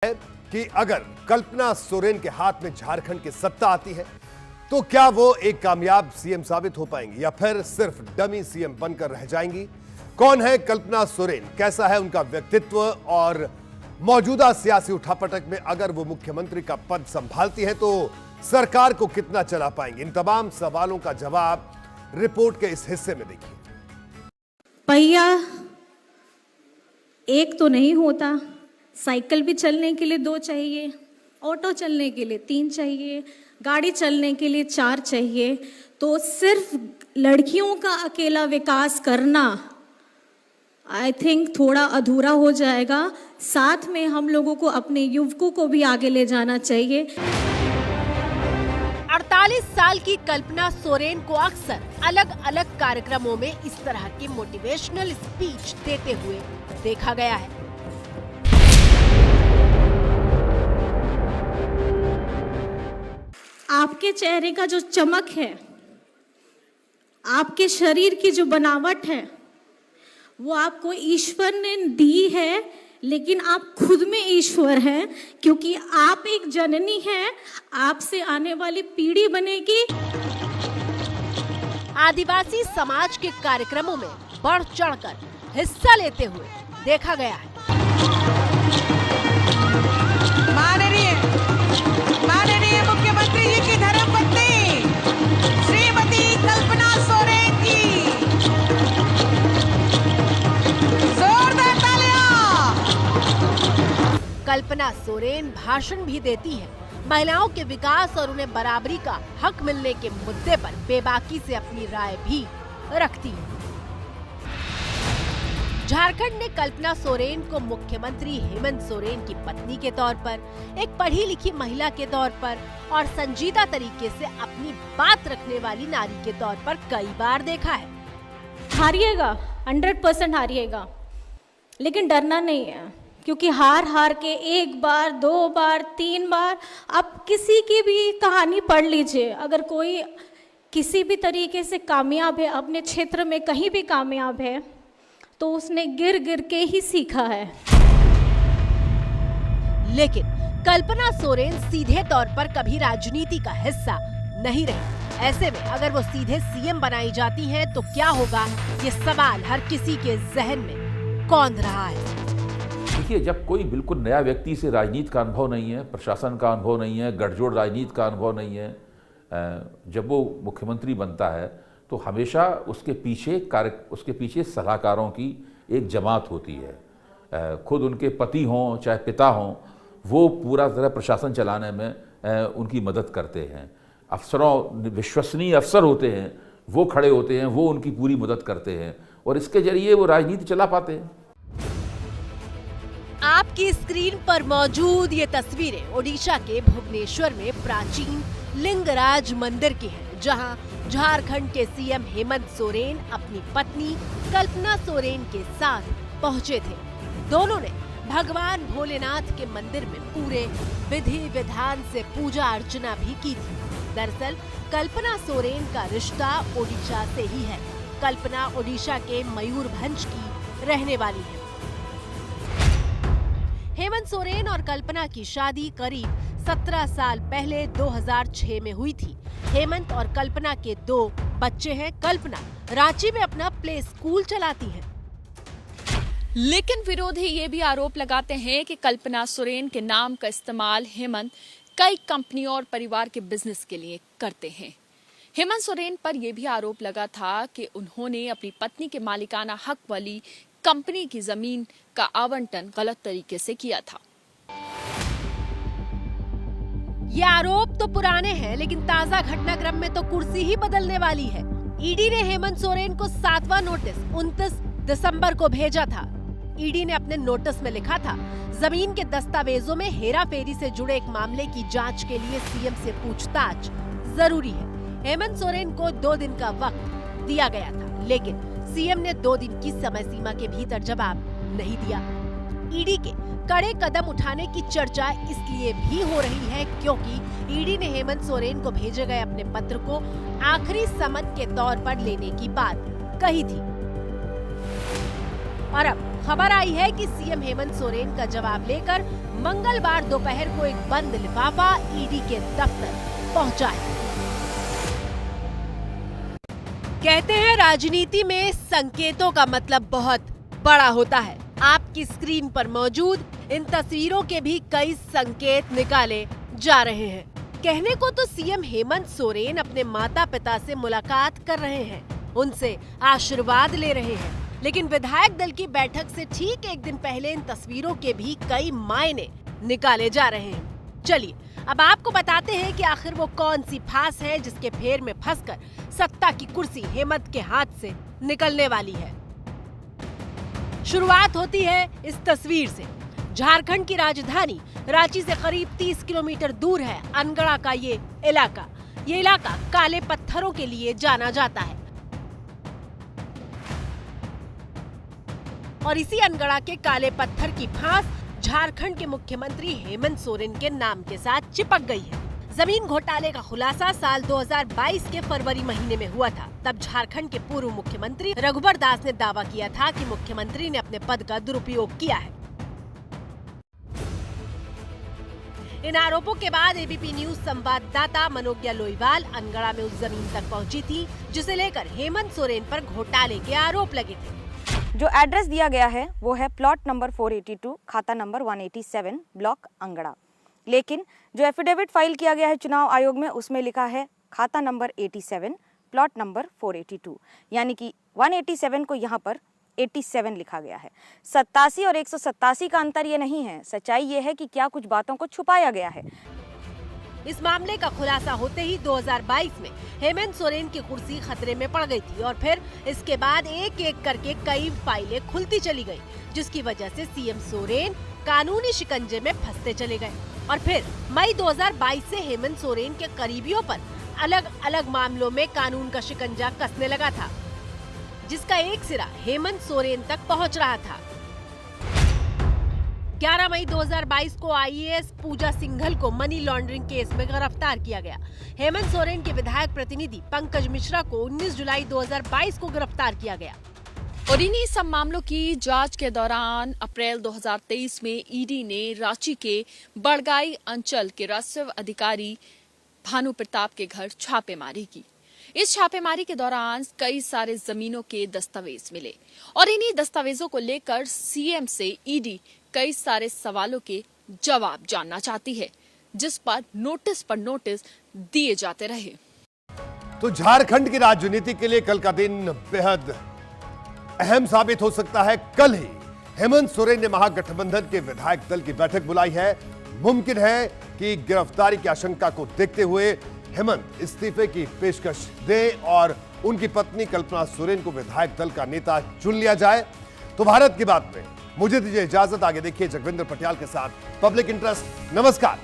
है कि अगर कल्पना सोरेन के हाथ में झारखंड की सत्ता आती है तो क्या वो एक कामयाब सीएम साबित हो पाएंगी या फिर सिर्फ डमी सीएम बनकर रह जाएंगी? कौन है कल्पना सोरेन, कैसा है उनका व्यक्तित्व और मौजूदा सियासी उठापटक में अगर वो मुख्यमंत्री का पद संभालती है तो सरकार को कितना चला पाएंगी? इन तमाम सवालों का जवाब रिपोर्ट के इस हिस्से में देखिए। पहिया एक तो नहीं होता, साइकिल भी चलने के लिए 2 चाहिए, ऑटो चलने के लिए 3 चाहिए, गाड़ी चलने के लिए 4 चाहिए। तो सिर्फ लड़कियों का अकेला विकास करना आई थिंक थोड़ा अधूरा हो जाएगा। साथ में हम लोगों को अपने युवकों को भी आगे ले जाना चाहिए। 48 साल की कल्पना सोरेन को अक्सर अलग अलग कार्यक्रमों में इस तरह की मोटिवेशनल स्पीच देते हुए देखा गया है। आपके चेहरे का जो चमक है, आपके शरीर की जो बनावट है, वो आपको ईश्वर ने दी है, लेकिन आप खुद में ईश्वर हैं क्योंकि आप एक जननी हैं। आपसे आने वाली पीढ़ी बनेगी। आदिवासी समाज के कार्यक्रमों में बढ़ चढ़कर हिस्सा लेते हुए देखा गया है। माननीय मुख्यमंत्री जी की धर्मपत्नी श्रीमती कल्पना सोरेन जी, जोरदार तालियां। कल्पना सोरेन भाषण भी देती है, महिलाओं के विकास और उन्हें बराबरी का हक मिलने के मुद्दे पर बेबाकी से अपनी राय भी रखती है। झारखंड ने कल्पना सोरेन को मुख्यमंत्री हेमंत सोरेन की पत्नी के तौर पर, एक पढ़ी लिखी महिला के तौर पर और संजीदा तरीके से अपनी बात रखने वाली नारी के तौर पर कई बार देखा है। हारिएगा, 100% हारिएगा, लेकिन डरना नहीं है क्योंकि हार के 1 बार, 2 बार, 3 बार आप किसी की भी कहानी पढ़ लीजिए। अगर कोई किसी भी तरीके से कामयाब है, अपने क्षेत्र में कहीं भी कामयाब है, तो उसने गिर गिर के ही सीखा है। लेकिन कल्पना सोरेन सीधे तौर पर कभी राजनीति का हिस्सा नहीं रही। ऐसे में अगर वो सीधे सीएम बनाई जाती हैं तो क्या होगा, ये सवाल हर किसी के जहन में कौंध रहा है। देखिए, जब कोई बिल्कुल नया व्यक्ति से राजनीति का अनुभव नहीं है, प्रशासन का अनुभव नहीं है, गठजोड़ राजनीति का अनुभव नहीं है, जब वो मुख्यमंत्री बनता है तो हमेशा उसके पीछे सलाहकारों की एक जमात होती है। खुद उनके पति हों चाहे पिता हों, वो पूरा तरह प्रशासन चलाने में उनकी मदद करते हैं। अफसरों, विश्वसनीय अफसर होते हैं, वो खड़े होते हैं, वो उनकी पूरी मदद करते हैं और इसके जरिए वो राजनीति चला पाते हैं। आपकी स्क्रीन पर मौजूद ये तस्वीरें ओडिशा के भुवनेश्वर में प्राचीन लिंगराज मंदिर की हैं, जहां झारखंड के सीएम हेमंत सोरेन अपनी पत्नी कल्पना सोरेन के साथ पहुंचे थे। दोनों ने भगवान भोलेनाथ के मंदिर में पूरे विधि विधान से पूजा अर्चना भी की थी। दरअसल कल्पना सोरेन का रिश्ता ओडिशा से ही है। कल्पना ओडिशा के मयूरभंज की रहने वाली है। हेमंत सोरेन और कल्पना की शादी करीब 17 साल पहले 2006 में हुई थी। हेमंत और कल्पना के 2 बच्चे हैं। कल्पना रांची में अपना प्ले स्कूल चलाती है। लेकिन विरोधी ये भी आरोप लगाते हैं कि कल्पना सोरेन के नाम का इस्तेमाल हेमंत कई कंपनियों और परिवार के बिजनेस के लिए करते हैं। हेमंत सोरेन पर यह भी आरोप लगा था कि उन्होंने अपनी पत्नी के मालिकाना हक वाली कंपनी की जमीन का आवंटन गलत तरीके से किया था। ये आरोप तो पुराने हैं, लेकिन ताजा घटनाक्रम में तो कुर्सी ही बदलने वाली है। ईडी ने हेमंत सोरेन को 7वां नोटिस 29 दिसंबर को भेजा था। ईडी ने अपने नोटिस में लिखा था, जमीन के दस्तावेजों में हेराफेरी से जुड़े एक मामले की जांच के लिए सीएम से पूछताछ जरूरी है। हेमंत सोरेन को 2 दिन का वक्त दिया गया था, लेकिन सीएम ने 2 दिन की समय सीमा के भीतर जवाब नहीं दिया। ईडी के कड़े कदम उठाने की चर्चा इसलिए भी हो रही है क्योंकि ईडी ने हेमंत सोरेन को भेजे गए अपने पत्र को आखिरी समन के तौर पर लेने की बात कही थी। और अब खबर आई है कि सीएम हेमंत सोरेन का जवाब लेकर मंगलवार दोपहर को एक बंद लिफाफा ईडी के दफ्तर पहुंचा है। कहते हैं राजनीति में संकेतों का मतलब बहुत बड़ा होता है। आपकी स्क्रीन पर मौजूद इन तस्वीरों के भी कई संकेत निकाले जा रहे हैं। कहने को तो सीएम हेमंत सोरेन अपने माता पिता से मुलाकात कर रहे हैं, उनसे आशीर्वाद ले रहे हैं, लेकिन विधायक दल की बैठक से ठीक एक दिन पहले इन तस्वीरों के भी कई मायने निकाले जा रहे हैं। चलिए अब आपको बताते हैं कि आखिर वो कौन सी फांस है जिसके फेर में फंसकर सत्ता की कुर्सी हेमंत के हाथ से निकलने वाली है। शुरुआत होती है इस तस्वीर से। झारखंड की राजधानी रांची से करीब 30 किलोमीटर दूर है अनगढ़ा का ये इलाका। ये इलाका काले पत्थरों के लिए जाना जाता है और इसी अनगढ़ा के काले पत्थर की फांस झारखंड के मुख्यमंत्री हेमंत सोरेन के नाम के साथ चिपक गई है। जमीन घोटाले का खुलासा साल 2022 के फरवरी महीने में हुआ था। तब झारखंड के पूर्व मुख्यमंत्री रघुवर दास ने दावा किया था कि मुख्यमंत्री ने अपने पद का दुरुपयोग किया है। इन आरोपों के बाद एबीपी न्यूज संवाददाता मनोज्ञा लोईवाल अनगढ़ा में उस जमीन तक पहुंची थी जिसे लेकर हेमंत सोरेन पर घोटाले के आरोप लगे थे। जो एड्रेस दिया गया है वो है प्लॉट नंबर 482, खाता नंबर 187, ब्लॉक अंगड़ा। लेकिन जो एफिडेविट फाइल किया गया है चुनाव आयोग में उसमें लिखा है खाता नंबर 87, प्लॉट नंबर 482, यानी कि 187 को यहाँ पर 87 लिखा गया है। 87 और 187 का अंतर ये नहीं है। सच्चाई ये है कि क्या कुछ बातों को छुपाया गया है। इस मामले का खुलासा होते ही 2022 में हेमंत सोरेन की कुर्सी खतरे में पड़ गई थी और फिर इसके बाद एक एक करके कई फाइलें खुलती चली गई, जिसकी वजह से सीएम सोरेन कानूनी शिकंजे में फंसते चले गए। और फिर मई 2022 से हेमंत सोरेन के करीबियों पर अलग अलग मामलों में कानून का शिकंजा कसने लगा था, जिसका एक सिरा हेमंत सोरेन तक पहुंच रहा था। 11 मई 2022 को आईएएस पूजा सिंघल को मनी लॉन्ड्रिंग केस में गिरफ्तार किया गया। हेमंत सोरेन के विधायक प्रतिनिधि पंकज मिश्रा को 19 जुलाई 2022 को गिरफ्तार किया गया। और इन्हीं सब मामलों की जांच के दौरान अप्रैल 2023 में ईडी ने रांची के बड़गाई अंचल के राजस्व अधिकारी भानु प्रताप के घर छापेमारी की। इस छापेमारी के दौरान कई सारे जमीनों के दस्तावेज मिले और इन्हीं दस्तावेजों को लेकर सीएम से ईडी कई सारे सवालों के जवाब जानना चाहती है, जिस पर नोटिस दिए जाते रहे। तो झारखंड की राजनीति के लिए कल का दिन बेहद अहम साबित हो सकता है। कल ही हेमंत सोरेन ने महागठबंधन के विधायक दल की बैठक बुलाई है। मुमकिन है कि गिरफ्तारी की आशंका को देखते हुए हेमंत इस्तीफे की पेशकश दें और उनकी पत्नी कल्पना सोरेन को विधायक दल का नेता चुन लिया जाए। तो भारत की बात में मुझे दीजिए इजाजत। आगे देखिए जगविंदर पटियाल के साथ पब्लिक इंटरेस्ट। नमस्कार।